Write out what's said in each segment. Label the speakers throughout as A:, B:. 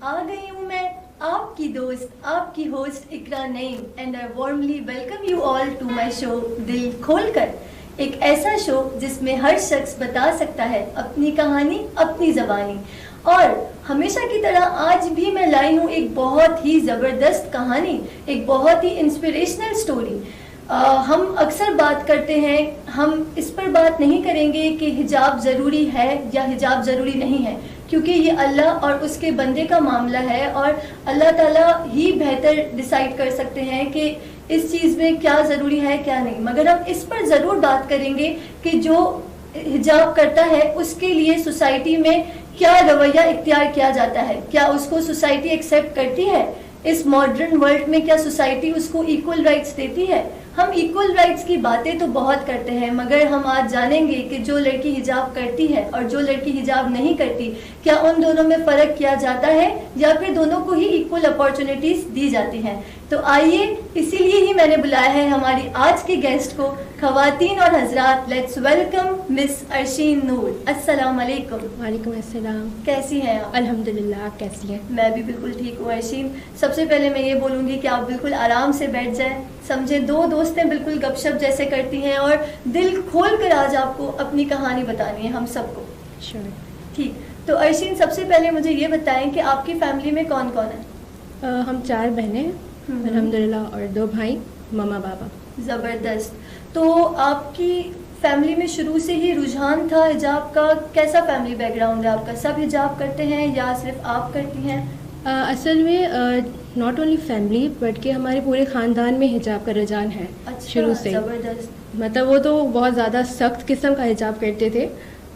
A: आ गई हूँ मैं आपकी दोस्त, आपकी host Iqra Naeem and I warmly welcome you all to my show दिल खोलकर। एक ऐसा शो जिसमें हर शख्स बता सकता है अपनी कहानी, अपनी ज़बानी। और हमेशा की तरह आज भी मैं लाई हूँ एक बहुत ही ज़बरदस्त कहानी, एक बहुत ही इंस्पिरेशनल स्टोरी। हम अक्सर बात करते हैं, हम इस पर बात नहीं करेंगे कि हिजाब ज़रूरी है या हिजाब ज़रूरी नहीं है, क्योंकि ये अल्लाह और उसके बंदे का मामला है और अल्लाह ताला ही बेहतर डिसाइड कर सकते हैं कि इस चीज़ में क्या ज़रूरी है क्या नहीं। मगर हम इस पर ज़रूर बात करेंगे कि जो हिजाब करता है उसके लिए सोसाइटी में क्या रवैया इख्तियार किया जाता है, क्या उसको सोसाइटी एक्सेप्ट करती है। इस मॉडर्न वर्ल्ड में क्या सोसाइटी उसको इक्वल राइट्स देती है। हम इक्वल राइट्स की बातें तो बहुत करते हैं, मगर हम आज जानेंगे कि जो लड़की हिजाब करती है और जो लड़की हिजाब नहीं करती, क्या उन दोनों में फ़र्क किया जाता है या फिर दोनों को ही इक्वल अपॉर्चुनिटीज़ दी जाती हैं। तो आइए, इसीलिए ही मैंने बुलाया है हमारी आज की गेस्ट को। ख़वातीन और हजरात, लेट्स वेलकम मिस अर्शीन नूर। अस्सलाम वालेकुम।
B: वालेकुम अस्सलाम।
A: कैसी हैं आप?
B: अल्हम्दुलिल्लाह, आप कैसी हैं?
A: मैं भी बिल्कुल ठीक हूँ अर्शीन। सबसे पहले मैं ये बोलूँगी कि आप बिल्कुल आराम से बैठ जाएं। समझे, दो दोस्तें बिल्कुल गपशप जैसे करती हैं और दिल खोल कर आज आपको अपनी कहानी बतानी है हम सबको।
B: श्योर।
A: ठीक, तो अर्शीन सबसे पहले मुझे ये बताएं कि आपकी फैमिली में कौन कौन है?
B: हम 4 बहनें हैं अल्हम्दुलिल्लाह और 2 भाई, मम्मा पापा।
A: ज़बरदस्त। तो आपकी फैमिली में शुरू से ही रुझान था हिजाब का? कैसा फैमिली बैकग्राउंड है आपका? सब हिजाब करते हैं या सिर्फ आप करती हैं?
B: असल में नॉट ओनली फैमिली बट कि हमारे पूरे ख़ानदान में हिजाब का रुझान है।
A: अच्छा,
B: शुरू से।
A: ज़बरदस्त।
B: मतलब वो तो बहुत ज़्यादा सख्त किस्म का हिजाब करते थे,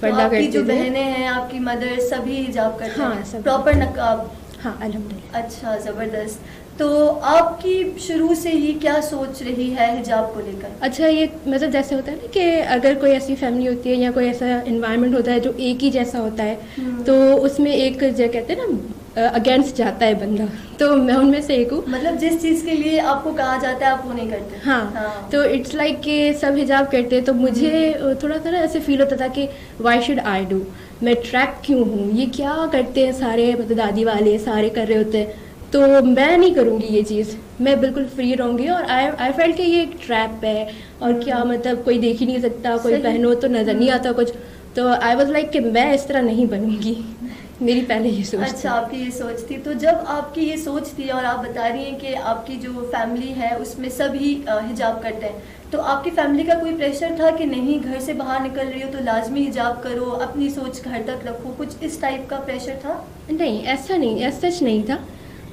B: पर्दा
A: आपकी
B: करते
A: जो
B: थे।
A: बहनें हैं, आपकी मदर, सभी हिजाब करते
B: हाँ,
A: हैं?
B: सब।
A: प्रॉपर नकाब?
B: हाँ अल्हम्दुलिल्लाह।
A: अच्छा, ज़बरदस्त। तो आपकी शुरू से ही क्या सोच रही है हिजाब को लेकर?
B: अच्छा, ये मतलब जैसे होता है ना कि अगर कोई ऐसी फैमिली होती है या कोई ऐसा इन्वायरमेंट होता है जो एक ही जैसा होता है, तो उसमें एक जो कहते हैं ना अगेंस्ट जाता है बंदा, तो मैं उनमें से एक हूँ।
A: मतलब जिस चीज़ के लिए आपको कहा जाता है आप वो नहीं करते?
B: हाँ। तो इट्स लाइक कि सब हिजाब करते, तो मुझे थोड़ा सा ना ऐसे फील होता था कि वाई शुड आई डू, मैं ट्रैक क्यों हूँ, ये क्या करते हैं सारे, मतलब दादी वाले सारे कर रहे होते हैं, तो मैं नहीं करूँगी ये चीज़, मैं बिल्कुल फ्री रहूँगी। और आई फेल्ट कि ये एक ट्रैप है और क्या मतलब कोई देख ही नहीं सकता, कोई पहनो तो नज़र नहीं आता कुछ, तो आई वाज लाइक कि मैं इस तरह नहीं बनूँगी। मेरी पहले ये सोच।
A: अच्छा, आपकी ये सोच थी। तो जब आपकी ये सोच थी और आप बता रही हैं कि आपकी जो फैमिली है उसमें सभी हिजाब करते हैं, तो आपकी फैमिली का कोई प्रेशर था कि नहीं घर से बाहर निकल रही हो तो लाजमी हिजाब करो, अपनी सोच घर तक रखो, कुछ इस टाइप का प्रेशर था?
B: नहीं, ऐसा नहीं, ऐसा सच नहीं था,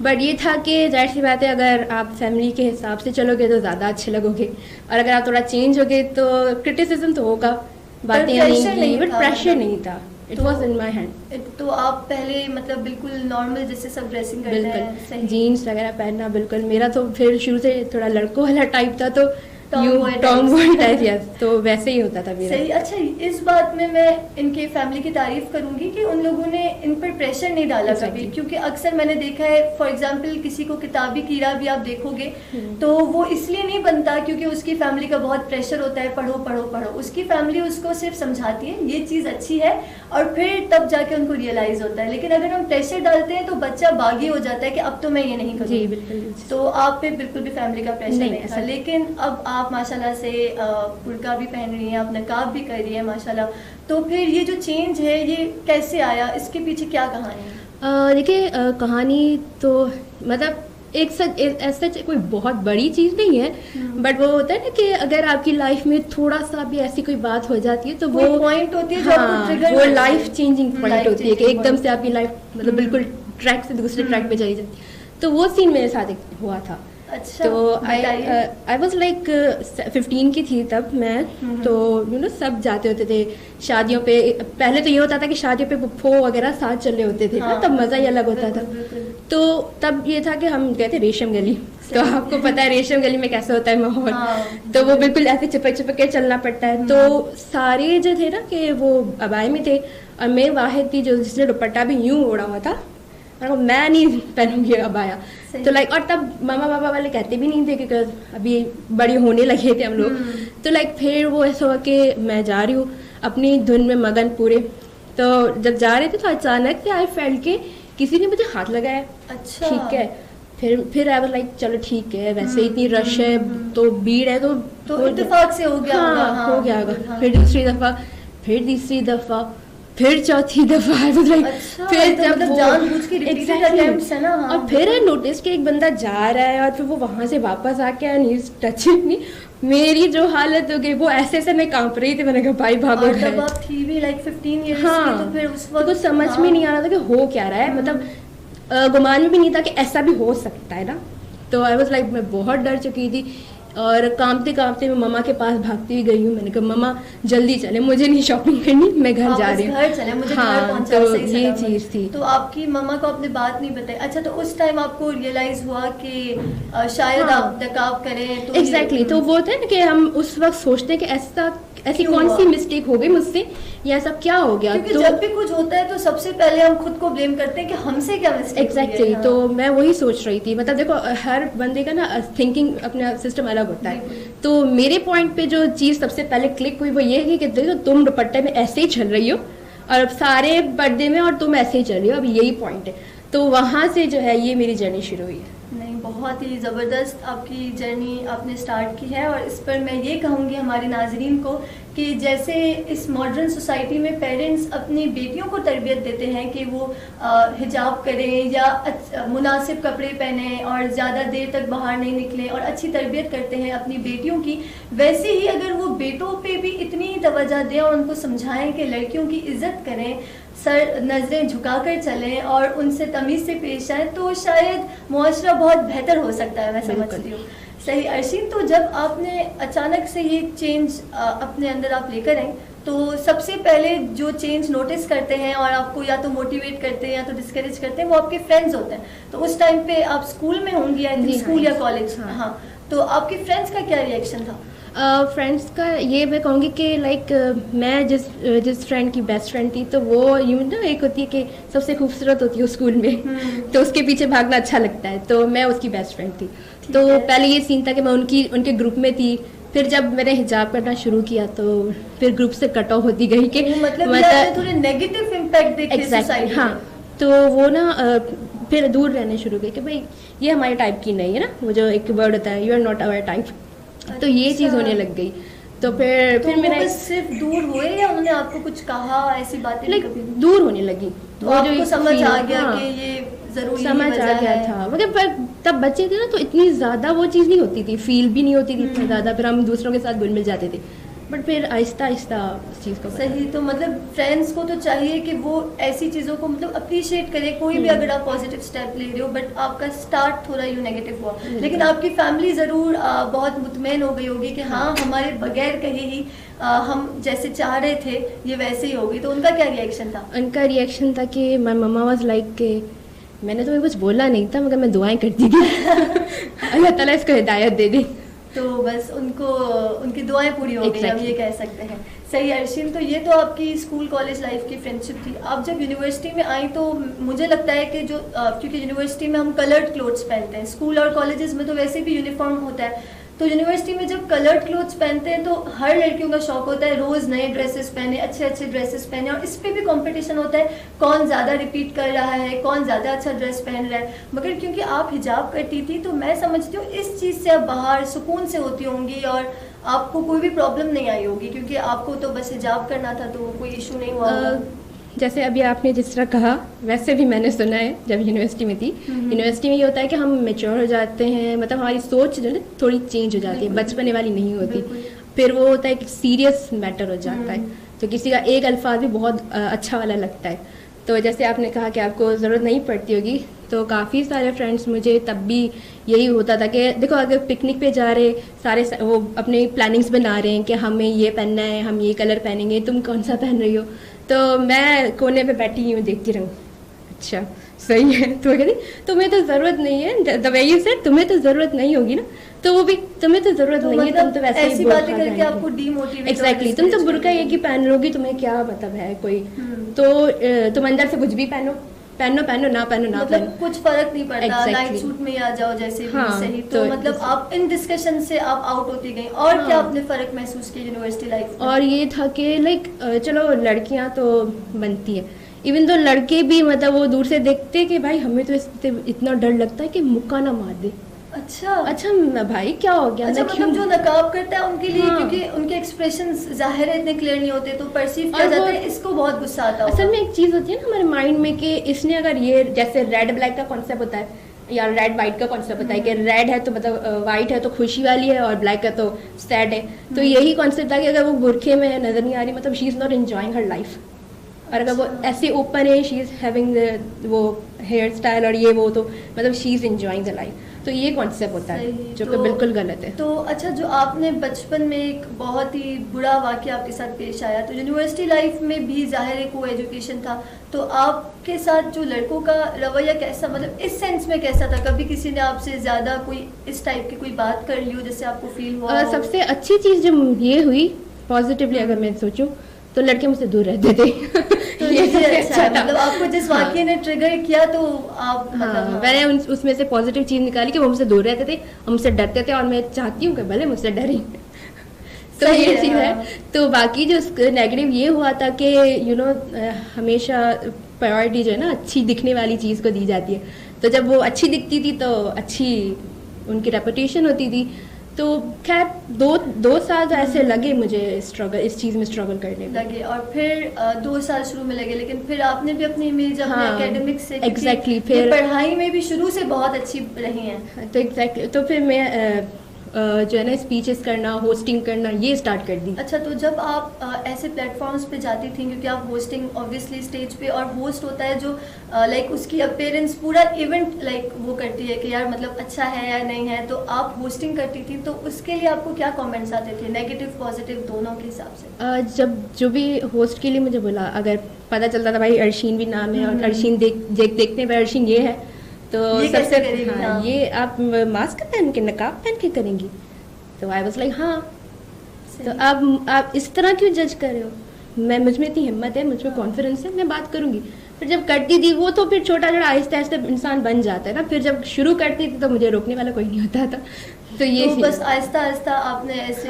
B: बट ये था कि जाहिर सी बात है अगर आप फैमिली के हिसाब से चलोगे तो ज़्यादा अच्छे लगोगे, और अगर आप थोड़ा चेंज होगे तो क्रिटिसिज्म तो होगा, बातें नहीं, बट प्रेशर नहीं था। It was in my hand.
A: तो आप पहले मतलब बिल्कुल नॉर्मल जैसे सब ड्रेसिंग करते हैं?
B: बिल्कुल, जीन्स वगैरह पहनना बिल्कुल। मेरा तो फिर शुरू से थोड़ा लड़कों वाला टाइप था, तो टॉम बॉय टाइप, यस, तो वैसे ही होता था मेरा।
A: सही। अच्छा, इस बात में मैं इनके फैमिली की तारीफ करूंगी कि उन लोगों ने इन पर प्रेशर नहीं डाला कभी, क्योंकि अक्सर मैंने देखा है, फॉर एग्जांपल किसी को किताबी कीड़ा भी आप देखोगे तो वो इसलिए नहीं बनता क्योंकि उसकी फैमिली का बहुत प्रेशर होता है, पढ़ो पढ़ो पढ़ो। उसकी फैमिली उसको सिर्फ समझाती है ये चीज़ अच्छी है और फिर तब जाके उनको रियलाइज होता है। लेकिन अगर हम प्रेशर डालते हैं तो बच्चा बागी हो जाता है कि अब तो मैं ये नहीं करूँगी।
B: बिल्कुल।
A: तो आप पे बिल्कुल भी फैमिली का प्रेशर नहीं था। लेकिन अब आप माशाल्लाह से बुर्का भी पहन रही हैं, आप नकाब भी कर रही हैं माशाल्लाह, तो फिर ये जो चेंज है ये कैसे आया, इसके पीछे क्या कहानी है?
B: देखिए, कहानी तो मतलब एक सच कोई बहुत बड़ी चीज़ नहीं है, बट वो होता है ना कि अगर आपकी लाइफ में थोड़ा सा भी ऐसी कोई बात हो जाती है तो वो
A: पॉइंट होती है जो आपको ट्रिगर,
B: वो लाइफ चेंजिंग पॉइंट होती है कि एकदम से आपकी लाइफ मतलब बिल्कुल ट्रैक से दूसरे ट्रैक पे चली जाती है। तो वो सीन मेरे साथ हुआ था।
A: अच्छा,
B: तो आई वॉज लाइक 15 की थी तब मैं, तो सब जाते होते थे शादियों पे। पहले तो ये होता था कि शादियों पे पुप्पो वगैरह साथ चल रहे होते थे,
A: हाँ,
B: तब मज़ा ही अलग होता था। तो तब ये था कि हम गए थे रेशम गली, तो आपको पता है रेशम गली में कैसे होता है माहौल। तो वो बिल्कुल ऐसे चिपक चिपक के चलना पड़ता है। तो सारे जो थे ना कि वो अबाए में थे और मैं वाहिद थी जो जिसने दुपट्टा भी यूं ओढ़ा हुआ था, और मैं नहीं पहनूंगी अबाया। तो लाइक, और तब मामा पापा वाले कहते भी नहीं थे क्योंकि अभी बड़ी होने लगे थे हम लोग। तो लाइक फिर वो ऐसा हुआ कि मैं जा रही हूँ अपनी धुन में मगन पूरे, तो जब जा रहे थे तो अचानक से आई फेल्ट के किसी ने मुझे हाथ लगाया।
A: अच्छा।
B: ठीक है, फिर आई वाज लाइक चलो ठीक है, वैसे इतनी रश है तो भीड़ है तो
A: इत्तेफाक से हो गया होगा।
B: हाँ, हो गया होगा। फिर दूसरी दफा, फिर तीसरी दफा, फिर चौथी दफा, लाइक फिर
A: जब मतलब जानबूझ के रिपीटेड अटेम्प्ट्स है ना।
B: और फिर आई नोटिस कि एक बंदा जा रहा है और फिर वो वहां से वापस आके एंड ही इज टचिंग मी। मेरी जो हालत हो गई वो ऐसे मैं कांप रही थी। मैंने कहा भाई भागो।
A: और तब आप थी भी लाइक 15 इयर्स की, तो फिर उस वक्त
B: कुछ समझ में नहीं आ रहा था कि हो क्या रहा है, मतलब गुमान में भी नहीं था कि ऐसा भी हो सकता है ना। तो आई वाज लाइक मैं बहुत डर चुकी थी और कांपते कांपते मैं मम्मा के पास भागती हुई गई हूँ। मैंने कहा मम्मा जल्दी चले, मुझे नहीं शॉपिंग करनी, मैं घर जा रही हूँ।
A: घर चले, मुझे घर पहुंचा।
B: तो ये चीज थी।
A: तो आपकी मम्मा को आपने बात नहीं बताई? अच्छा, तो उस टाइम आपको रियलाइज हुआ कि शायद आप नकाब करें? तो
B: एग्जैक्टली तो वो था ना कि हम उस वक्त सोचते हैं कि ऐसी कौन सी मिस्टेक हो गई मुझसे, या सब क्या हो गया।
A: क्योंकि जब भी कुछ होता है तो सबसे पहले हम खुद को ब्लेम करते हैं कि हमसे क्या मिस्टेक।
B: एग्जैक्टली तो मैं वही सोच रही थी। मतलब देखो हर बंदे का ना थिंकिंग अपना सिस्टम अलग होता है। तो मेरे पॉइंट पे जो चीज सबसे पहले क्लिक हुई वो ये है कि देखो तुम दुपट्टे में ऐसे ही चल रही हो और सारे पर्दे में और तुम ऐसे ही चल रही हो, अब यही पॉइंट है। तो वहां से जो है ये मेरी जर्नी शुरू हुई है।
A: नहीं, बहुत ही ज़बरदस्त आपकी जर्नी आपने स्टार्ट की है। और इस पर मैं ये कहूँगी हमारे नाजरीन को कि जैसे इस मॉडर्न सोसाइटी में पेरेंट्स अपनी बेटियों को तरबियत देते हैं कि वो हिजाब करें या मुनासिब कपड़े पहने और ज़्यादा देर तक बाहर नहीं निकलें और अच्छी तरबियत करते हैं अपनी बेटियों की, वैसे ही अगर वो बेटों पे भी इतनी ही तवज्जो दें और उनको समझाएं कि लड़कियों की इज़्ज़त करें, सर नज़रें झुकाकर चलें और उनसे तमीज़ से पेश आएँ, तो शायद मुआशरा बहुत बेहतर हो सकता है, मैं समझती हूँ। सही अर्शीन, तो जब आपने अचानक से ये चेंज अपने अंदर आप लेकर आए, तो सबसे पहले जो चेंज नोटिस करते हैं और आपको या तो मोटिवेट करते हैं या तो डिस्करेज करते हैं वो आपके फ्रेंड्स होते हैं। तो उस टाइम पे आप स्कूल में होंगी, आई थिंक स्कूल या कॉलेज। हाँ, तो आपके फ्रेंड्स का क्या रिएक्शन था?
B: फ्रेंड्स का ये मैं कहूँगी कि लाइक मैं जिस फ्रेंड की बेस्ट फ्रेंड थी, तो वो यूँ ना एक होती है कि सबसे खूबसूरत होती है स्कूल में, तो उसके पीछे भागना अच्छा लगता है, तो मैं उसकी बेस्ट फ्रेंड थी। तो पहले ये सीन था कि मैं उनके ग्रुप में थी। फिर जब मैंने हिजाब करना शुरू किया तो फिर ग्रुप से कट ऑफ होती गई कि
A: मतलब थोड़े नेगेटिव इम्पैक्ट देखे सोसाइटी।
B: हाँ, तो वो ना फिर दूर रहने शुरू गए कि भाई ये हमारे टाइप की नहीं है ना, वो जो एक वर्ड होता है you are not our type. तो ये चीज़ होने लग गई। तो फिर मैंने
A: सिर्फ दूर हुए या उन्होंने आपको कुछ कहा, ऐसी बातें?
B: दूर होने लगी
A: तो आपको समझ आ गया कि ये जरूरी
B: समझ आ गया था। मगर तब बच्चे थे ना, तो इतनी ज्यादा वो चीज़ नहीं होती थी, फील भी नहीं होती थी इतना ज्यादा। फिर हम दूसरों के साथ घुल मिल जाते थे, बट फिर आहिस्ता आहिस्ता उस चीज़ को।
A: सही, तो मतलब फ्रेंड्स को तो चाहिए कि वो ऐसी चीज़ों को मतलब अप्रिशिएट करे, कोई भी अगर आप पॉजिटिव स्टेप ले रहे हो, बट आपका स्टार्ट थोड़ा यूँ नेगेटिव हुआ, लेकिन आपकी फैमिली ज़रूर बहुत मुतमईन हो गई होगी कि हाँ हमारे बगैर कहे ही हम जैसे चाह रहे थे ये वैसे ही होगी। तो उनका क्या रिएक्शन था?
B: उनका रिएक्शन था कि माय मम्मा वाज लाइक के मैंने तुम्हें कुछ बोला नहीं था, मगर मैं दुआएं करती थी अल्लाह ताला इसको हिदायत दे दे।
A: तो बस उनको उनकी दुआएं पूरी हो गई, हम ये कह सकते हैं। सही अर्शीन, तो ये तो आपकी स्कूल कॉलेज लाइफ की फ्रेंडशिप थी। आप जब यूनिवर्सिटी में आई तो मुझे लगता है कि जो क्योंकि यूनिवर्सिटी में हम कलर्ड क्लोथ्स पहनते हैं, स्कूल और कॉलेजेस में तो वैसे भी यूनिफॉर्म होता है, तो यूनिवर्सिटी में जब कलर्ड क्लोथ्स पहनते हैं तो हर लड़कियों का शौक होता है रोज नए ड्रेसेस पहने, अच्छे अच्छे ड्रेसेस पहने, और इस पे भी कंपटीशन होता है कौन ज़्यादा रिपीट कर रहा है, कौन ज़्यादा अच्छा ड्रेस पहन रहा है। मगर क्योंकि आप हिजाब करती थी तो मैं समझती हूँ इस चीज़ से आप बाहर सुकून से होती होंगी और आपको कोई भी प्रॉब्लम नहीं आई होगी, क्योंकि आपको तो बस हिजाब करना था तो कोई इशू नहीं हुआ होगा।
B: जैसे अभी आपने जिस तरह कहा वैसे भी मैंने सुना है जब यूनिवर्सिटी में थी। यूनिवर्सिटी में ये होता है कि हम मैच्योर हो जाते हैं, मतलब हमारी सोच जो है थोड़ी चेंज हो जाती है, बचपने वाली नहीं होती। फिर वो होता है कि सीरियस मैटर हो जाता है, तो किसी का एक अल्फाज भी बहुत अच्छा वाला लगता है। तो जैसे आपने कहा कि आपको ज़रूरत नहीं पड़ती होगी, तो काफ़ी सारे फ्रेंड्स मुझे तब भी यही होता था कि देखो अगर पिकनिक पे जा रहे सारे वो अपने प्लानिंग्स बना रहे हैं कि हमें ये पहनना है, हम ये कलर पहनेंगे, तुम कौन सा पहन रही हो, तो मैं कोने पे बैठी हूँ देखती रहूँ, अच्छा सही है, तो कहती तुम्हें तो ज़रूरत नहीं है, द वे यू सेड तुम्हें तो ज़रूरत नहीं होगी ना, तो वो भी तुम्हें तो ज़रूरत नहीं है, तुम तो वैसे ही
A: ऐसी बातें करके आपको डीमोटिवेट।
B: एग्जैक्टली, तुम तो बुर्का एक ही पहन लोगी, तुम्हें क्या मतलब है कोई, तो तुम अंदर से कुछ भी पहनो ना पहनो,
A: मतलब कुछ फर्क नहीं पड़ता, नाइट सूट में आ जाओ जैसे भी। सही, तो मतलब आप इन डिस्कशन से आप आउट होती गई। और क्या आपने फर्क महसूस किया यूनिवर्सिटी लाइफ में?
B: और ये था कि लाइक चलो लड़कियां तो बनती है, इवन तो लड़के भी मतलब वो दूर से देखते कि भाई हमें तो इससे इतना डर लगता है कि मुक्का ना मार दे। अच्छा भाई क्या हो गया?
A: अच्छा, मतलब जो नकाब करता है उनके लिए, क्योंकि उनके एक्सप्रेशन जाहिर है इतने क्लियर नहीं होते, तो परसीव किया जाता है, इसको बहुत गुस्सा आता है।
B: असल में एक चीज होती है ना हमारे माइंड में कि इसने अगर ये जैसे रेड ब्लैक का कॉन्सेप्ट होता है या रेड वाइट का कॉन्सेप्ट होता है कि रेड है तो मतलब वाइट है तो खुशी वाली है और ब्लैक है तो सैड है, तो यही कॉन्सेप्ट था कि अगर वो बुरखे में है, नजर नहीं आ रही, मतलब she is not enjoying her life. और अगर वो ऐसे ओपन है, शी इज हैविंग वो हेयर स्टाइल और ये वो, तो मतलब she is enjoying the life. तो ये कॉन्सेप्ट होता है जो कि बिल्कुल गलत है।
A: तो अच्छा, जो आपने बचपन में एक बहुत ही बुरा वाकया आपके साथ पेश आया, तो यूनिवर्सिटी लाइफ में भी जाहिर है को एजुकेशन था, तो आपके साथ जो लड़कों का रवैया कैसा, मतलब इस सेंस में कैसा था? कभी किसी ने आपसे ज्यादा कोई इस टाइप की कोई बात कर ली हो जिससे आपको फील हुआ?
B: सबसे अच्छी चीज जो ये हुई पॉजिटिवली अगर मैं सोचूं तो लड़के मुझसे दूर रहते थे।
A: तो ये अच्छा है, मतलब आपको जिस वाकये ने ट्रिगर किया तो आप
B: मैंने उसमें से पॉजिटिव चीज निकाली कि वो मुझसे दूर रहते थे, मुझसे डरते थे, और मैं चाहती हूँ कि भले मुझसे डरे। तो ये चीज है। तो बाकी जो नेगेटिव ये हुआ था कि हमेशा प्रायोरिटी जो है ना अच्छी दिखने वाली चीज को दी जाती है, तो जब वो अच्छी दिखती थी तो अच्छी उनकी रेपुटेशन होती थी। तो खैर दो साल तो ऐसे लगे मुझे स्ट्रगल, इस चीज में स्ट्रगल करने
A: लगे, और फिर 2 साल शुरू में लगे, लेकिन फिर आपने भी अपनी इमेज अपने एकेडमिक से
B: एग्जैक्टली फिर
A: पढ़ाई में भी शुरू से बहुत अच्छी रही हैं।
B: तो एग्जैक्टली तो फिर मैं जो है ना स्पीचेस करना, होस्टिंग करना ये स्टार्ट कर दी।
A: अच्छा, तो जब आप ऐसे प्लेटफॉर्म्स पे जाती थी, क्योंकि आप होस्टिंग ऑब्वियसली स्टेज पे, और होस्ट होता है जो लाइक उसकी अपीयरेंस पूरा इवेंट लाइक वो करती है कि यार मतलब अच्छा है या नहीं है, तो आप होस्टिंग करती थी, तो उसके लिए आपको क्या कमेंट्स आते थे, नेगेटिव पॉजिटिव दोनों के हिसाब से?
B: जब जो भी होस्ट के लिए मुझे बोला, अगर पता चलता था भाई अर्शीन भी नाम है और अर्शीन देखने पर अर्शीन ये है, तो सबसे ये आप मास्क पहन के नकाब पहन के करेंगी, तो आई वाज लाइक हाँ, तो आप इस तरह क्यों जज कर रहे हो? मैं मुझ में इतनी हिम्मत है, मुझ में कॉन्फिडेंस है, मैं बात करूंगी। फिर जब करती थी वो तो फिर छोटा छोटा आहिस्ते आहिस्ते इंसान बन जाता है ना। फिर जब शुरू करती थी तो मुझे रोकने वाला कोई नहीं होता था, तो ये
A: तो बस आहिस्ता आहिस्ता आपने ऐसे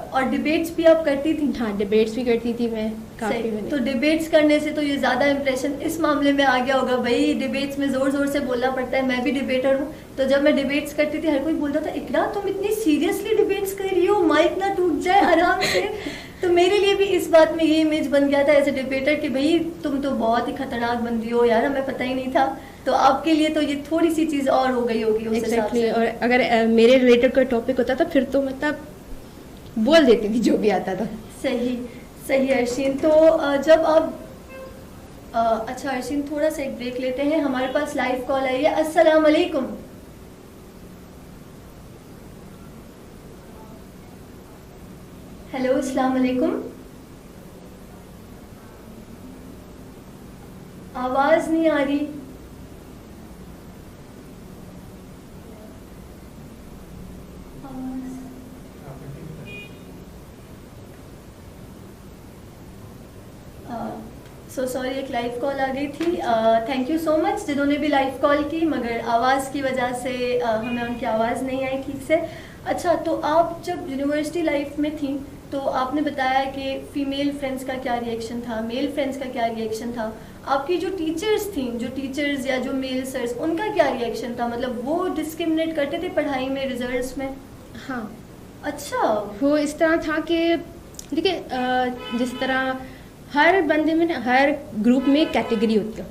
A: और डिबेट्स भी आप करती थी?
B: हाँ, डिबेट्स भी करती थी मैं काफी।
A: तो डिबेट्स करने से तो ये ज्यादा इंप्रेशन इस मामले में आ गया होगा, भाई डिबेट्स में जोर जोर से बोलना पड़ता है, मैं भी डिबेटर हूँ। तो जब मैं डिबेट्स करती थी हर कोई बोलता था इकरा तुम इतनी सीरियसली डिबेट्स कर रही हो, माइक ना टूट जाए आराम से। तो मेरे लिए भी इस बात में ये इमेज बन गया था एज ए डिबेटर कि भाई तुम तो बहुत ही खतरनाक बंदी हो यार, हमें पता ही नहीं था। तो आपके लिए तो ये थोड़ी सी चीज और हो गई होगी उस हिसाब से।
B: और अगर मेरे रिलेटेड कोई टॉपिक होता था फिर तो मतलब बोल देती थी जो भी आता था।
A: सही सही अर्शीन। तो जब आप अच्छा अर्शीन, थोड़ा सा एक ब्रेक लेते हैं, हमारे पास लाइव कॉल आई है। अस्सलाम वालेकुम। हेलो, अस्सलाम वालेकुम। आवाज नहीं आ रही। सो सॉरी, एक लाइव कॉल आ गई थी। थैंक यू सो मच जिन्होंने भी लाइव कॉल की, मगर आवाज़ की वजह से हमें उनकी आवाज़ नहीं आई ठीक से। अच्छा, तो आप जब यूनिवर्सिटी लाइफ में थी तो आपने बताया कि फीमेल फ्रेंड्स का क्या रिएक्शन था, मेल फ्रेंड्स का क्या रिएक्शन था, आपकी जो टीचर्स थी, जो टीचर्स या जो मेल सर्स, उनका क्या रिएक्शन था? मतलब वो डिस्क्रिमिनेट करते थे पढ़ाई में, रिजल्ट्स में?
B: हाँ।
A: अच्छा,
B: वो इस तरह था कि देखिए जिस तरह हर बंदे में, हर ग्रुप में कैटेगरी होती है,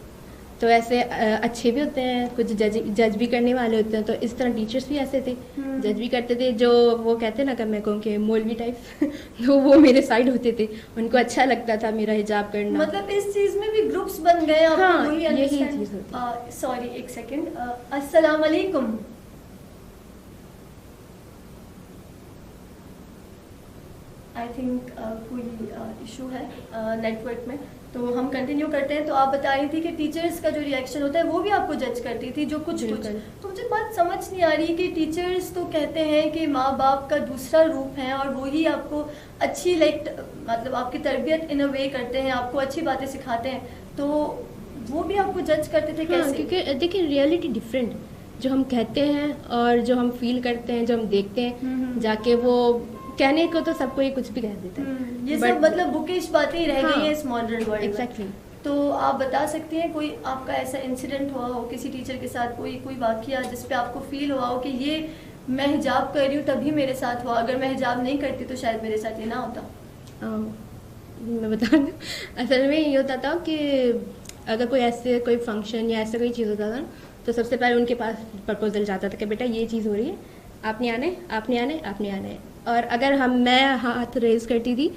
B: तो ऐसे अच्छे भी होते हैं, कुछ जज भी करने वाले होते हैं। तो इस तरह टीचर्स भी ऐसे थे, जज भी करते थे, जो वो कहते ना, मैं कहूँ कि मौलवी टाइप तो वो मेरे साइड होते थे, उनको अच्छा लगता था मेरा हिजाब करना।
A: मतलब इस चीज में भी ग्रुप्स बन गए?
B: हाँ, यही चीज होती।
A: सॉरी एक सेकंड। अस्सलाम वालेकुम। आई थिंक कोई इशू है नेटवर्क में, तो हम कंटिन्यू करते हैं। तो आप बता रही थी कि टीचर्स का जो रिएक्शन होता है वो भी आपको जज करती थी, जो कुछ तो मुझे बात समझ नहीं आ रही कि टीचर्स तो कहते हैं कि माँ बाप का दूसरा रूप है और वो ही आपको अच्छी मतलब आपकी तरबियत इन अ वे करते हैं, आपको अच्छी बातें सिखाते हैं, तो वो भी आपको जज करते थे? कैसे?
B: क्योंकि देखिए रियलिटी डिफरेंट, जो हम कहते हैं और जो हम फील करते हैं, जो हम देखते हैं जाके, वो कहने को तो सबको ये कुछ भी कह देता है,
A: ये सब मतलब बुकिश बातें ही रह गई हैं इस मॉडर्न वर्ल्ड।
B: एग्जैक्टली।
A: तो आप बता सकती हैं कोई आपका ऐसा इंसिडेंट हुआ हो किसी टीचर के साथ, कोई वाकया जिस पे आपको फील हुआ हो कि ये मैं हिजाब कर रही हूँ तभी मेरे साथ हुआ, अगर मैं हिजाब नहीं करती तो शायद मेरे साथ ये ना होता?
B: मैं बता दूँ, असल में ये होता था कि अगर कोई फंक्शन या ऐसा कोई चीज़ होता था तो सबसे पहले उनके पास प्रपोजल जाता था कि बेटा ये चीज़ हो रही है, आपने आना है, आपने आना है, आपने आना है। और अगर मैं हाथ रेज करती थी,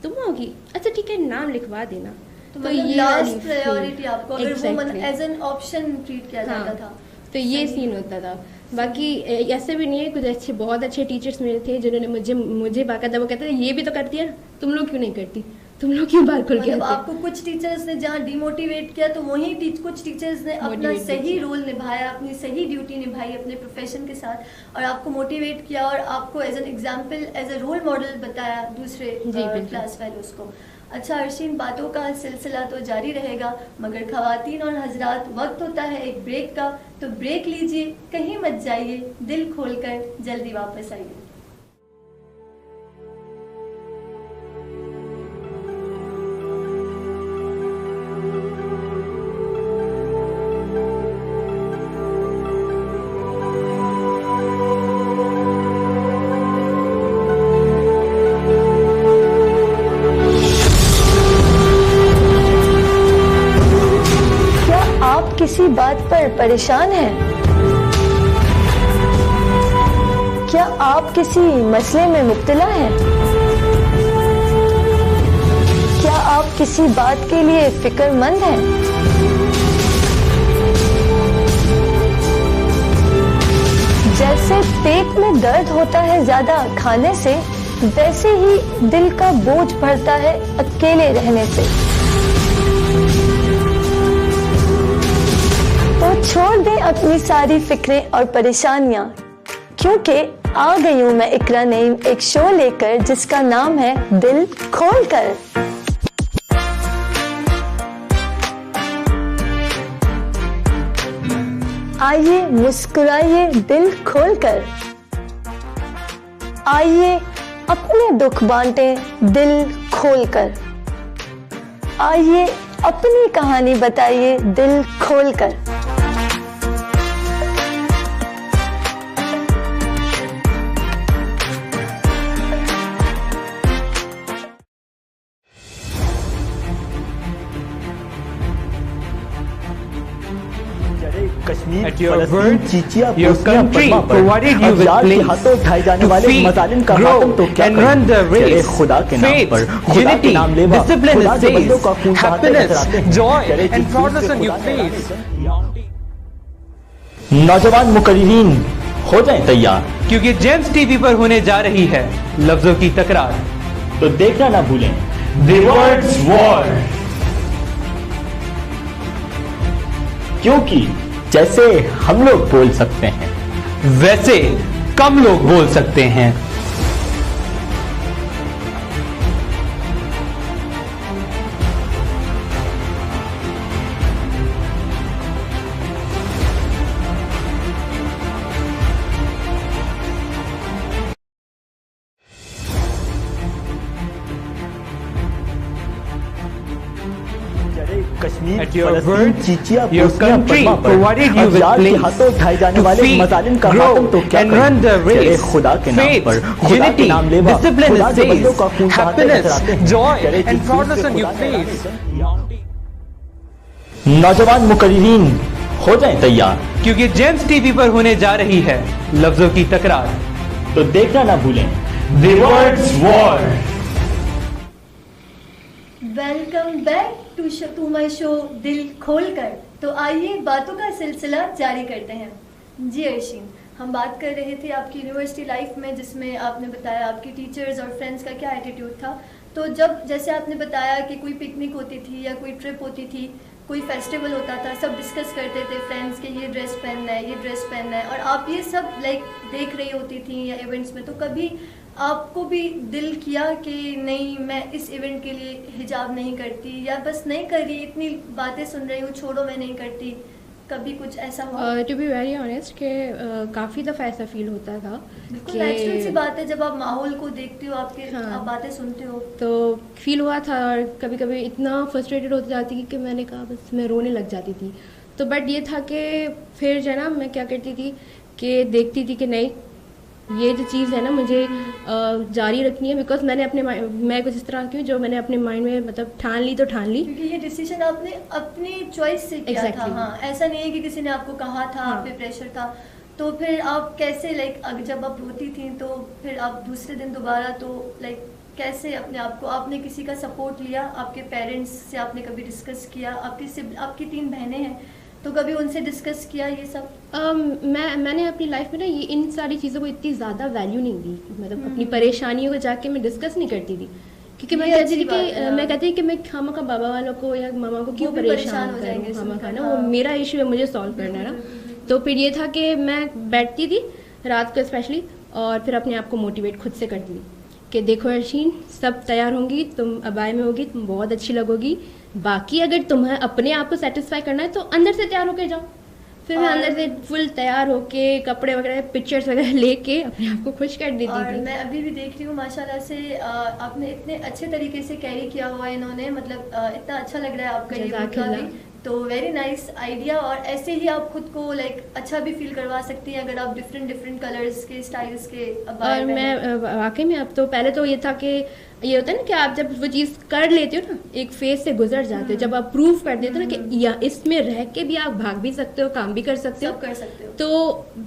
B: तुम होगी, अच्छा ठीक है नाम लिखवा देना,
A: तो ये लास्ट प्रायोरिटी आपको अगर वो एज एन ऑप्शन ट्रीट किया जाता था।
B: तो ये सीन होता था। बाकी ऐसे भी नहीं है, कुछ बहुत अच्छे टीचर्स मेरे थे जिन्होंने मुझे बाकायदा वो कहते थे ये भी तो करती है, तुम लोग क्यों नहीं करती, तुम लोग क्यों बात खोल के आते?
A: आपको कुछ टीचर्स ने जहाँ डिमोटिवेट किया तो वहीं कुछ टीचर्स ने अपना सही रोल निभाया, अपनी सही ड्यूटी निभाई अपने प्रोफेशन के साथ और आपको मोटिवेट किया और आपको as an example, as a role model बताया दूसरे क्लास फेलोज को। अच्छा अर्शीन, बातों का सिलसिला तो जारी रहेगा, मगर खवातीन और हजरात वक्त होता है एक ब्रेक का, तो ब्रेक लीजिए, कहीं मत जाइए, दिल खोलकर जल्दी वापस आइए। किसी बात पर परेशान हैं? क्या आप किसी मसले में मुब्तला हैं? क्या आप किसी बात के लिए फिक्रमंद हैं? जैसे पेट में दर्द होता है ज्यादा खाने से, वैसे ही दिल का बोझ बढ़ता है अकेले रहने से। तो छोड़ दें अपनी सारी फिक्रें और परेशानियां, क्योंकि आ गई हूं मैं इकरा नईम एक शो लेकर जिसका नाम है दिल खोलकर। आइए मुस्कुराइए दिल खोलकर, आइए अपने दुख बांटें दिल खोलकर, आइए अपनी कहानी बताइए दिल खोलकर।
C: At your word, your country provided you with planes to feed, grow and run the race. Faith, unity, discipline is safe, happiness, joy and proudness on your face.
D: नौजवान मुकर्रीरीन हो जाएं तैयार,
C: क्योंकि जेम्स टीवी पर होने जा रही है लफ्जों की तकरार।
D: तो देखना ना भूलें
C: The Words War,
D: क्योंकि जैसे हम लोग बोल सकते हैं
C: वैसे कम लोग बोल सकते हैं।
D: Kashmir,
C: At your
D: फलस्तीन,
C: word,
D: चीचिया,
C: your
D: Bosnia,
C: country
D: Burma पर
C: provided you with
D: अफजाल के
C: planes
D: हाथों उठाए जाने
C: to
D: वाले
C: feed,
D: मजालिम का
C: grow
D: मातम तो क्या
C: and
D: करें?
C: run the
D: चले
C: race.
D: खुदा के नाम
C: Faith,
D: पर, खुदा
C: unity,
D: के नाम लेवा,
C: discipline
D: खुदा
C: is
D: के बंदों का
C: safe,
D: खून बहाते
C: happiness,
D: नजर आते हैं।
C: joy
D: चले
C: and
D: जिस
C: proudness
D: से
C: on your
D: खुदा के
C: face.
D: नौजवान मुकर्रीरीन हो जाएं तैयार,
C: क्योंकि जेम्स टीवी पर होने जा रही है लफ्जों की तकरार।
D: तो देखना ना भूलें
C: The Words War.
A: Welcome back to my show दिल खोलकर। तो आइए बातों का सिलसिला जारी करते हैं। जी अर्शीन, हम बात कर रहे थे आपकी यूनिवर्सिटी लाइफ में, जिसमें आपने बताया आपकी टीचर्स और फ्रेंड्स का क्या एटीट्यूड था। तो जब जैसे आपने बताया कि कोई पिकनिक होती थी या कोई ट्रिप होती थी, कोई फेस्टिवल होता था, सब डिस्कस करते थे फ्रेंड्स के ये ड्रेस पहनना है, ये ड्रेस पहनना है, और आप ये सब देख रही होती थी या इवेंट्स में, तो कभी आपको भी दिल किया कि नहीं मैं इस इवेंट के लिए हिजाब नहीं करती, या बस नहीं कर रही, इतनी बातें सुन रही हूँ, छोड़ो मैं नहीं करती, कभी कुछ ऐसा हुआ?
B: टू बी वेरी ऑनेस्ट कि काफ़ी दफ़ा ऐसा फील होता था
A: कि नेचुरल सी बात है, जब आप माहौल को देखते हो, आपके आप बातें सुनते हो, तो
B: फील हुआ था। और कभी कभी इतना फ्रस्ट्रेटेड होती जाती कि मैंने कहा बस मैं रोने लग जाती थी। तो बट ये था कि फिर जो है ना मैं क्या करती थी कि देखती थी कि नहीं, ये जो चीज़ है ना मुझे जारी रखनी है, बिकॉज मैं कुछ इस तरह की जो मैंने अपने माइंड में मतलब ठान ली तो ठान ली,
A: क्योंकि ये डिसीजन आपने अपनी चॉइस से किया था। हाँ, ऐसा नहीं है कि किसी ने आपको कहा था, आप पे प्रेशर था। तो फिर आप कैसे जब आप रोती थी तो फिर आप दूसरे दिन दोबारा तो कैसे अपने आप को, आपने किसी का सपोर्ट लिया? आपके पेरेंट्स से आपने कभी डिस्कस किया? आपकी 3 बहनें हैं, तो कभी उनसे डिस्कस किया ये सब?
B: मैंने अपनी लाइफ में ना ये इन सारी चीज़ों को इतनी ज़्यादा वैल्यू नहीं दी, मतलब अपनी परेशानियों को जाके मैं डिस्कस नहीं करती थी, क्योंकि मैं कहती थी कि मैं कहती थी कि मैं खामा का बाबा वालों को या मामा को क्यों परेशान हो जाएंगे, खामा का ना वो मेरा इशू है, मुझे सॉल्व करना है ना। तो फिर ये था कि मैं बैठती थी रात को स्पेशली और फिर अपने आप को मोटिवेट खुद से करती थी कि देखो अर्शीन, सब तैयार होंगी, तुम अबाय में होगी, तुम बहुत अच्छी लगोगी, बाकी अगर तुम्हें अपने आप को सेटिस्फाई करना है तो अंदर से तैयार होके जाओ। फिर मैं अंदर से फुल तैयार होके कपड़े वगैरह पिक्चर्स वगैरह लेके अपने आप को खुश कर देती थी।
A: मैं अभी भी देख रही हूँ माशाल्लाह से आपने इतने अच्छे तरीके से कैरी किया हुआ है इन्होंने, मतलब इतना अच्छा लग रहा है आपका ये भी, तो वेरी नाइस आइडिया। और ऐसे ही आप खुद को अच्छा भी फील करवा सकती हैं अगर आप डिफरेंट कलर्स के स्टाइल्स के। और
B: मैं वाकई में अब तो, पहले तो ये था कि ये होता है ना कि आप जब वो चीज़ कर लेते हो ना, एक फेज से गुजर जाते हो, जब आप प्रूव कर देते हो ना कि या इसमें रह के भी आप भाग भी सकते हो, काम भी कर सकते हो, तो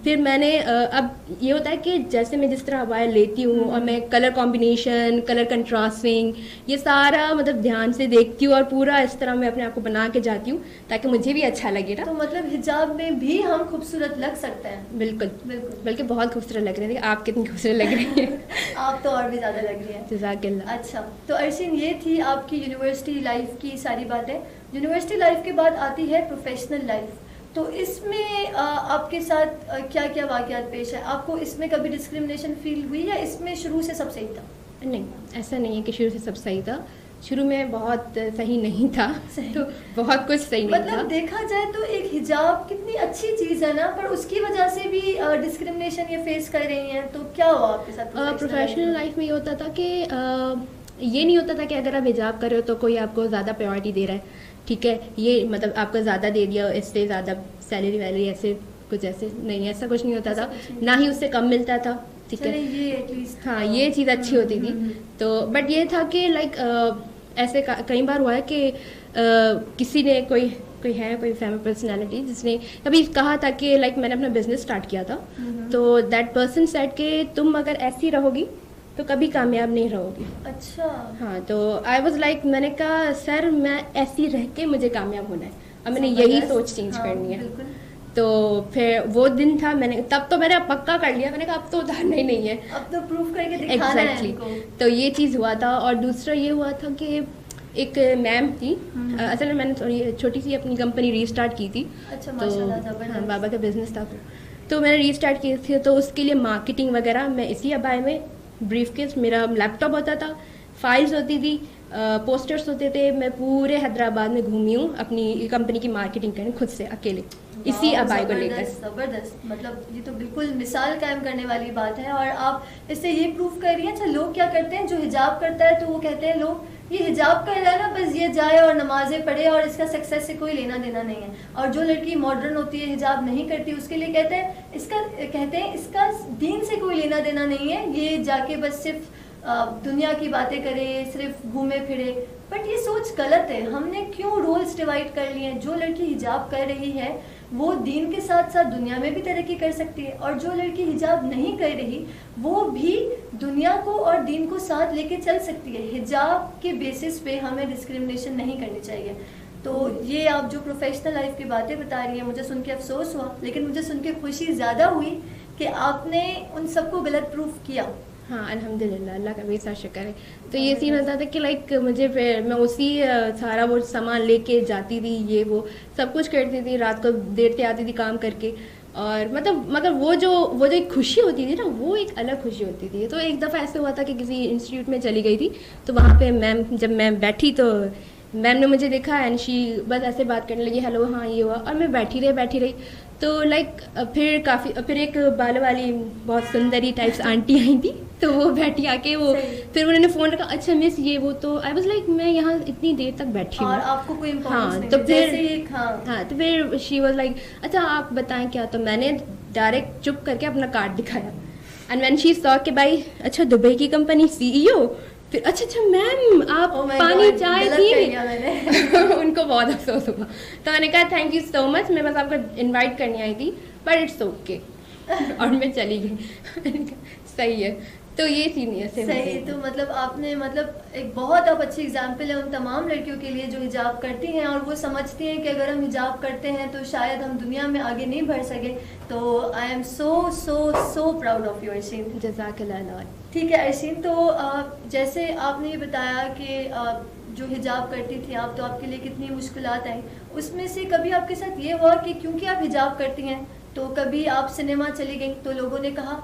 B: फिर मैंने अब ये होता है कि जैसे मैं जिस तरह अबाया लेती हूँ और मैं कलर कॉम्बिनेशन, कलर कंट्रास्टिंग, ये सारा मतलब ध्यान से देखती हूँ और पूरा इस तरह मैं अपने आप को बना के जाती हूँ ताकि मुझे भी अच्छा लगे ना।
A: तो मतलब हिजाब में भी हम खूबसूरत लग सकते हैं।
B: बिल्कुल बिल्कुल, बल्कि बहुत खूबसूरत लग रही है। आप कितनी खूबसूरत लग रही है।
A: आप तो और भी ज़्यादा लग रही है।
B: जज़ाकल्लाह।
A: अच्छा, तो अर्शिन ये थी आपकी यूनिवर्सिटी लाइफ की सारी बातें। यूनिवर्सिटी लाइफ के बाद आती है प्रोफेशनल लाइफ, तो इसमें आपके साथ क्या क्या वाक़यात पेश है? आपको इसमें कभी डिस्क्रिमिनेशन फील हुई या इसमें शुरू से सब सही था?
B: नहीं, ऐसा नहीं है कि शुरू से सब सही था। शुरू में बहुत सही नहीं था, तो बहुत कुछ सही नहीं था।
A: मतलब देखा जाए तो एक हिजाब कितनी अच्छी चीज़ है ना, पर उसकी वजह से भी डिस्क्रिमिनेशन ये फेस कर रही हैं, तो क्या हुआ आपके साथ?
B: प्रोफेशनल लाइफ में ये होता था कि ये नहीं होता था कि अगर आप हिजाब कर रहे हो तो कोई आपको ज़्यादा प्रायोरिटी दे रहा है, ठीक है, ये मतलब आपको ज़्यादा दे दिया, इससे ज़्यादा सैलरी वैलरी ऐसे कुछ, ऐसे नहीं, ऐसा कुछ नहीं होता था, ना ही उससे कम मिलता था, ठीक है,
A: ये एटलीस्ट
B: हाँ ये चीज़ अच्छी होती थी। तो बट ये था कि ऐसे कई बार हुआ है कि किसी ने कोई फेमस पर्सनालिटी जिसने कभी कहा था कि मैंने अपना बिजनेस स्टार्ट किया था, तो दैट पर्सन सेड कि तुम अगर ऐसी रहोगी तो कभी कामयाब नहीं रहोगी।
A: अच्छा।
B: हाँ, तो आई वाज मैंने कहा सर मैं ऐसी रह के मुझे कामयाब होना है, अब मैंने यही सोच चेंज करनी है। तो फिर वो दिन था, तब तो मैंने पक्का कर लिया, मैंने कहा अब तो उतारना ही नहीं है,
A: अब तो प्रूफ करके दिखाना है इनको।
B: तो ये चीज़ हुआ था। और दूसरा ये हुआ था कि एक मैम थी, असल में मैंने थोड़ी छोटी सी अपनी कंपनी रीस्टार्ट की थी।
A: अच्छा,
B: तो हाँ, बाबा का बिजनेस था, तो मैंने रीस्टार्ट की थी, तो उसके लिए मार्केटिंग वगैरह मैं इसी अबाय में, ब्रीफकेस मेरा लैपटॉप होता था, फाइल्स होती थी, पोस्टर्स होते थे, मैं पूरे हैदराबाद में घूमी हूँ अपनी कंपनी की मार्केटिंग करने खुद से अकेले, इसी अबाई को लेकर।
A: जबरदस्त, मतलब ये तो बिल्कुल मिसाल कायम करने वाली बात है। और आप इससे ये प्रूफ कर रही हैं। अच्छा, लोग क्या करते हैं, जो हिजाब करता है तो वो कहते हैं लोग ये हिजाब कर रहा है ना, बस ये जाए और नमाजें पढ़े और इसका सक्सेस से कोई लेना देना नहीं है। और जो लड़की मॉडर्न होती है, हिजाब नहीं करती, उसके लिए कहते हैं इसका दीन से कोई लेना देना नहीं है, ये जाके बस सिर्फ दुनिया की बातें करे, सिर्फ घूमे फिरे। बट ये सोच गलत है। हमने क्यों रोल्स डिवाइड कर लिए हैं? जो लड़की हिजाब कर रही है वो दीन के साथ साथ दुनिया में भी तरक्की कर सकती है, और जो लड़की हिजाब नहीं कर रही वो भी दुनिया को और दीन को साथ लेके चल सकती है। हिजाब के बेसिस पे हमें डिस्क्रिमिनेशन नहीं करनी चाहिए। तो ये आप जो प्रोफेशनल लाइफ की बातें बता रही हैं, मुझे सुन के अफसोस हुआ, लेकिन मुझे सुन के खुशी ज़्यादा हुई कि आपने उन सबको गलत प्रूफ किया।
B: हाँ, अल्हम्दुलिल्लाह, अल्लाह का बेहद शुक्र है। तो ये सीन होता था कि मुझे फिर मैं उसी सारा वो सामान लेके जाती थी, ये वो सब कुछ करती थी, रात को देर से आती थी काम करके, और मतलब वो जो एक खुशी होती थी ना, वो एक अलग खुशी होती थी। तो एक दफ़ा ऐसे हुआ था कि किसी इंस्टीट्यूट में चली गई थी, तो वहाँ पे जब मैं बैठी तो मैम ने मुझे देखा एंड शी बस ऐसे बात करने लगी, हेलो हाँ ये हुआ, और मैं बैठी रही तो लाइक फिर एक बाल वाली बहुत सुंदरी टाइप्स आंटी आई थी, तो वो बैठी आके वो फिर उन्होंने फ़ोन रखा, अच्छा मिस ये वो, तो आई वाज लाइक मैं यहाँ इतनी देर तक बैठी हूँ
A: और आपको कोई
B: हाँ, तो फिर शी वाज लाइक अच्छा आप बताएं क्या, तो मैंने डायरेक्ट चुप करके अपना कार्ड दिखाया एंड व्हेन शी सॉ के भाई अच्छा दुबई की कंपनी CEO, फिर अच्छा मैम आप पानी चाय पिए उनको बहुत अफसोस हुआ, तो मैंने कहा थैंक यू सो मच, मैं बस आपको इनवाइट करने आई थी बट इट्स ओके और मैं चली गई सही है, तो ये सीन ऐसे
A: सही। तो मतलब आपने मतलब एक बहुत अब अच्छी एग्जाम्पल है उन तमाम लड़कियों के लिए जो हिजाब करती हैं और वो समझती हैं कि अगर हम हिजाब करते हैं तो शायद हम दुनिया में आगे नहीं बढ़ सके। तो I am so so so proud of you Arsheen.
B: जज़ाकल्लाह।
A: ठीक है अर्शीन, तो जैसे आपने ये बताया कि जो हिजाब करती थी आप, तो आपके लिए कितनी मुश्किलात आई, उसमें से कभी आपके साथ ये हुआ कि क्योंकि आप हिजाब करती हैं तो कभी आप सिनेमा चली गई तो लोगों ने कहा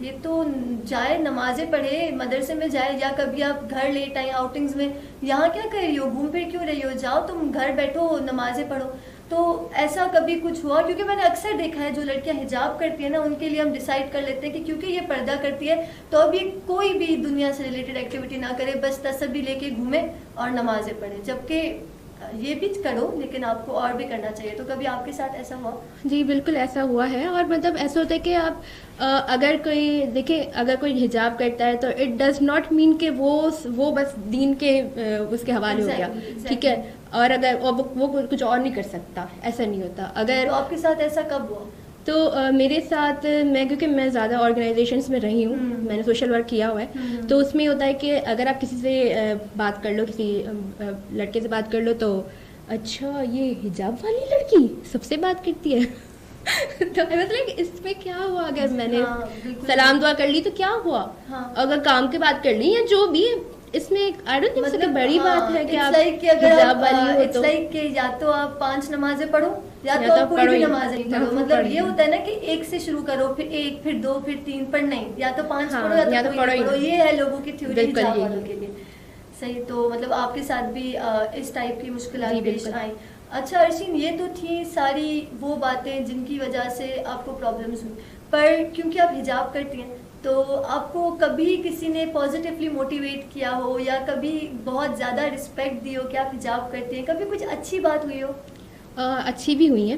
A: ये तो जाए नमाजें पढ़े मदरसे में जाए, या कभी आप घर लेट आई आउटिंग्स में, यहाँ क्या कर रही हो, घूम फिर क्यों रही हो, जाओ तुम घर बैठो नमाजें पढ़ो, तो ऐसा कभी कुछ हुआ? क्योंकि मैंने अक्सर देखा है जो लड़कियां हिजाब करती है ना उनके लिए हम डिसाइड कर लेते हैं कि क्योंकि ये पर्दा करती है तो अब ये कोई भी दुनिया से रिलेटेड एक्टिविटी ना करे, बस तसब्बी लेके घूमे और नमाजें पढ़े, जबकि ये भी करो लेकिन आपको और भी करना चाहिए। तो कभी आपके साथ ऐसा हुआ?
B: जी बिल्कुल ऐसा हुआ है, और मतलब ऐसा होता है कि आप अगर कोई देखे अगर कोई हिजाब करता है तो इट डज नॉट मीन कि वो बस दीन के उसके हवाले हो गया, ठीक है, और अगर वो कुछ और नहीं कर सकता, ऐसा नहीं होता। अगर
A: तो आपके साथ ऐसा कब हुआ?
B: तो मेरे साथ क्योंकि मैं ज़्यादा ऑर्गेनाइजेशंस में रही हूँ, मैंने सोशल वर्क किया हुआ है, तो उसमें होता है कि अगर आप किसी से बात कर लो, किसी लड़के से बात कर लो तो अच्छा ये हिजाब वाली लड़की सबसे बात करती है तो मतलब इसमें क्या हुआ, अगर मैंने सलाम दुआ कर ली तो क्या हुआ, अगर काम की बात कर ली या जो भी, इसमें आई डोंट थिंक मतलब बड़ी बात है कि आप हिजाब वाली हो तो
A: या तो आप 5 नमाजें पढ़ो या तो आप कोई भी नमाज नहीं पढ़ो, मतलब ये होता है ना कि 1 से शुरू करो, फिर 1 फिर 2 फिर 3 पर नहीं, या तो 5 पढ़ो या तो पढ़ो, ये है लोगों की थ्योरी हिजाब वालों के लिए। सही, तो मतलब आपके साथ भी इस टाइप की मुश्किलात पेश आई। अच्छा अर्शीन, ये तो थी सारी वो बातें जिनकी वजह से आपको प्रॉब्लम्स हुई, पर क्योंकि आप हिजाब करती हैं तो आपको कभी किसी ने पॉजिटिवली मोटिवेट किया हो या कभी बहुत ज़्यादा रिस्पेक्ट दी हो कि आप हिजाब करते हैं, कभी कुछ अच्छी बात हुई हो?
B: अच्छी भी हुई है,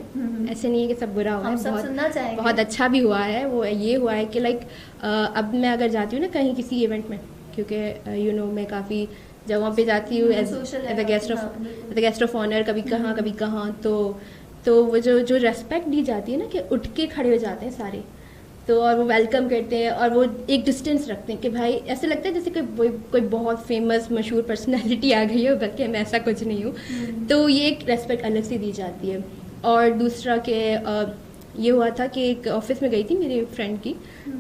B: ऐसे नहीं है कि सब बुरा हुआ है, बहुत अच्छा भी हुआ है। वो ये हुआ है कि लाइक अब मैं अगर जाती हूँ ना कहीं किसी इवेंट में, क्योंकि मैं काफ़ी जगहों पे जाती हूँ as the guest of honour, कभी कहाँ तो वो जो रेस्पेक्ट दी जाती है ना कि उठ के खड़े हो जाते हैं सारे, तो और वो वेलकम करते हैं और वो एक डिस्टेंस रखते हैं कि भाई ऐसे लगता है जैसे कि कोई बहुत फेमस मशहूर पर्सनालिटी आ गई हो, बल्कि मैं ऐसा कुछ नहीं हूँ। तो ये एक रेस्पेक्ट अलग से दी जाती है। और दूसरा कि ये हुआ था कि एक ऑफिस में गई थी मेरे फ्रेंड की,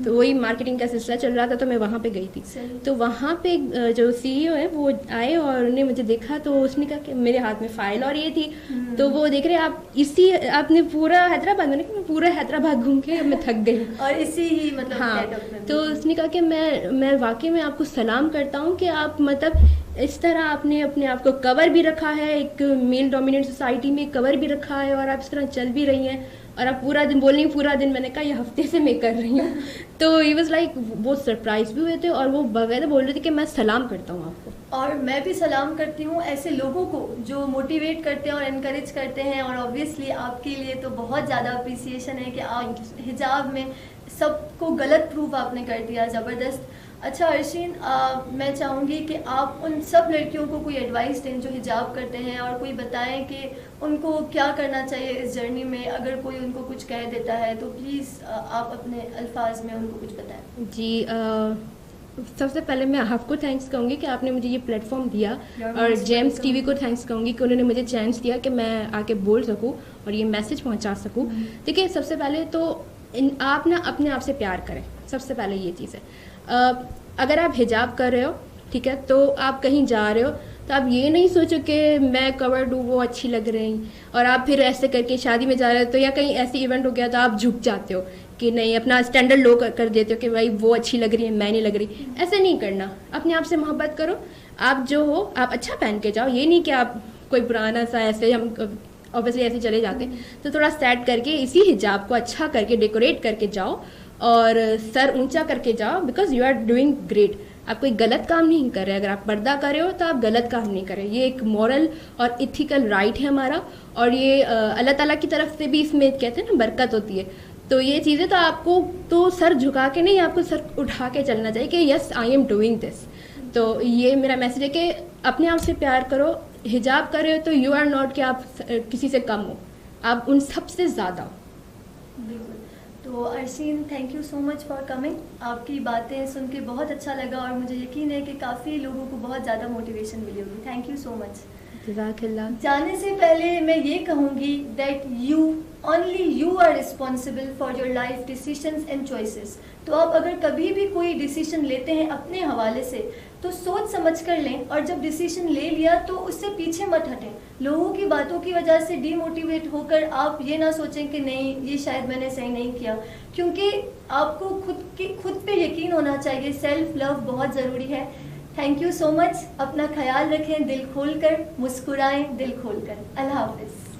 B: तो वही मार्केटिंग का सिलसिला चल रहा था, तो मैं वहाँ पे गई थी। तो वहाँ पे जो CEO है वो आए और उन्होंने मुझे देखा, तो उसने कहा कि मेरे हाथ में फाइल और ये थी, तो वो देख रहे आपने पूरा हैदराबाद, मैंने कहा मैं पूरा हैदराबाद घूम के मैं थक गई
A: और इसी ही मतलब
B: हाँ। तो उसने कहा कि मैं वाकई में आपको सलाम करता हूँ कि आप मतलब इस तरह आपने अपने आप को कवर भी रखा है, एक मेल डोमिनेंट सोसाइटी में कवर भी रखा है, और आप इस तरह चल भी रही हैं, और आप पूरा दिन बोल रही पूरा दिन, मैंने कहा ये हफ्ते से मैं कर रही हूँ तो ही वाज लाइक वो सरप्राइज भी हुए थे, और वो बगैर बोल रहे थे कि मैं सलाम करता हूँ आपको।
A: और मैं भी सलाम करती हूँ ऐसे लोगों को जो मोटिवेट करते हैं और इनकरेज करते हैं, और ऑब्वियसली आपके लिए तो बहुत ज़्यादा अप्रिसिएशन है कि आप हिजाब में सबको गलत प्रूफ आपने कर दिया, ज़बरदस्त। अच्छा अर्शीन, मैं चाहूँगी कि आप उन सब लड़कियों को कोई एडवाइस दें जो हिजाब करते हैं, और कोई बताएं कि उनको क्या करना चाहिए इस जर्नी में। अगर कोई उनको कुछ कह देता है तो प्लीज़ आप अपने अल्फाज में उनको कुछ बताएं।
B: जी सबसे पहले मैं आपको थैंक्स कहूँगी कि आपने मुझे ये प्लेटफॉर्म दिया, और जेम्स TV को थैंक्स कहूँगी कि उन्होंने मुझे चांस दिया कि मैं आके बोल सकूँ और ये मैसेज पहुँचा सकूँ। देखिए सबसे पहले तो आप ना अपने आप से प्यार करें, सबसे पहले ये चीज़ है। अगर आप हिजाब कर रहे हो, ठीक है, तो आप कहीं जा रहे हो तो आप ये नहीं सोचो कि मैं कवर्ड हूँ, वो अच्छी लग रही, और आप फिर ऐसे करके शादी में जा रहे हो तो या कहीं ऐसी इवेंट हो गया तो आप झुक जाते हो कि नहीं, अपना स्टैंडर्ड लो कर देते हो कि भाई वो अच्छी लग रही है, मैं नहीं लग रही। ऐसे नहीं करना, अपने आप से मोहब्बत करो। आप जो हो आप अच्छा पहन के जाओ, ये नहीं कि आप कोई पुराना सा, ऐसे हम ऑब्वियसली ऐसे चले जाते, तो थोड़ा सेट करके इसी हिजाब को अच्छा करके डेकोरेट करके जाओ और सर ऊंचा करके जाओ, because you are doing great. आप कोई गलत काम नहीं कर रहे, अगर आप पर्दा कर रहे हो तो आप गलत काम नहीं कर रहे। ये एक मॉरल और इथिकल राइट है हमारा, और ये अल्लाह ताला की तरफ से भी इसमें कहते हैं ना बरकत होती है। तो ये चीज़ें तो आपको तो सर झुका के नहीं, आपको सर उठा के चलना चाहिए कि yes I am doing this. तो ये मेरा मैसेज है कि अपने आप से प्यार करो। हिजाब कर रहे हो तो यू आर नॉट कि आप किसी से कम हो, आप उन सबसे ज़्यादा हो।
A: बिल्कुल। तो Arsheen, thank you so much for coming. आपकी बातें सुन के बहुत अच्छा लगा और मुझे यकीन है कि काफ़ी लोगों को बहुत ज़्यादा मोटिवेशन मिली होगी। Thank you so much. जाने से पहले मैं ये कहूँगी that only you are responsible for your life decisions and choices. तो आप अगर कभी भी कोई डिसीजन लेते हैं अपने हवाले से तो सोच समझ कर लें, और जब डिसीजन ले लिया तो उससे पीछे मत हटें। लोगों की बातों की वजह से डीमोटिवेट होकर आप ये ना सोचें कि नहीं ये शायद मैंने सही नहीं किया, क्योंकि आपको खुद पे यकीन होना चाहिए। सेल्फ लव बहुत ज़रूरी है। Thank you so much. अपना ख्याल रखें, दिल खोल कर मुस्कुराएं, दिल खोल कर। अल्लाह हाफिज़।